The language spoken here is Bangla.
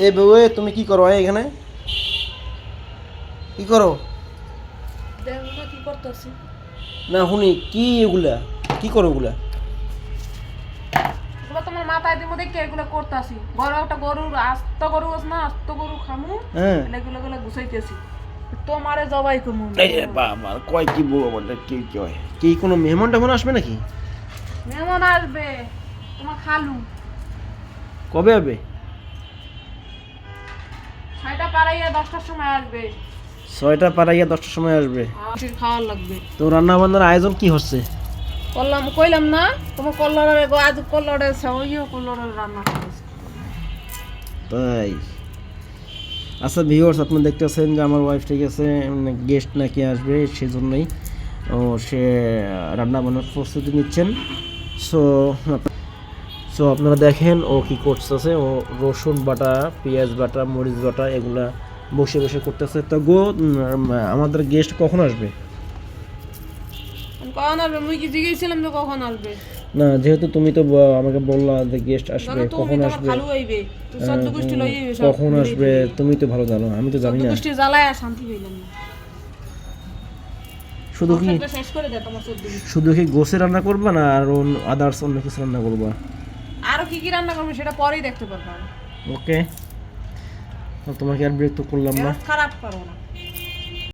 এ বউ তুমি কি করো এখানে? কি করো? কি করতেছি না শুনি কি এগুলা, কি করো এগুলা? এগুলো তোমার মাথায় দিব দেখে এগুলো করতেছি। বড় একটা গরুর আস্ত গরু আছে না, আস্ত গরু খামু, হ্যাঁ এগুলো এগুলো গুছাইতেছি। তোমারে জবাই কমু। এই রে বাবা, কয় কি বউ আমাদের কি কি হয়? কি কোনো মেহমান টেহমান আসবে নাকি? মেহমান আসবে, তোমার খালু। কবে হবে? 6টা পারাইয়া 10টার সময় আসবে। 6টা পারাইয়া 10টার সময় আসবে। আসির খাওয়ার লাগবে। তো রান্না বান্নার আয়োজন কি হচ্ছে? কইলাম না তোমার কল্লারের আজ কল্লারের সেওইও কল্লারের রান্না করেছে। তাই আচ্ছা ভিউয়ার্স, আপনি দেখতেছেন যে আমার ওয়াইফ ঠিক আছে গেস্ট নাকি আসবে, সেজন্যই সে রান্না বান্নার প্রস্তুতি নিচ্ছেন। সো সো আপনারা দেখেন ও কি করতেছে। ও রসুন বাটা, পেঁয়াজ বাটা, মরিচ বাটা এগুলা বসে বসে করতেছে। তো গো আমাদের গেস্ট কখন আসবে? কখন আসবে? মুই কি জিজ্ঞেসছিলাম যে কখন আসবে? না যেহেতু তুমি তো আমাকে বললা যে গেস্ট আসবে, কখন আসবে, খালু আইবে তো সদ্য গোষ্ঠী লই আইবে। কখন আসবে তুমি তো ভালো জানো, আমি তো জানি না। গোষ্ঠী জ্বালায় আর শান্তি হইলাম না। শুধু কি শেষ করে দে তোমার সদ্য। শুধু কি গোসে রান্না করবা না আর আদার্স অন্য কিছু রান্না করবা? আর কি কি রান্না করবে সেটা পরেই দেখতে পারবা। ওকে, তোমাকে আর বিরক্ত করলাম না। খারাপ করো না।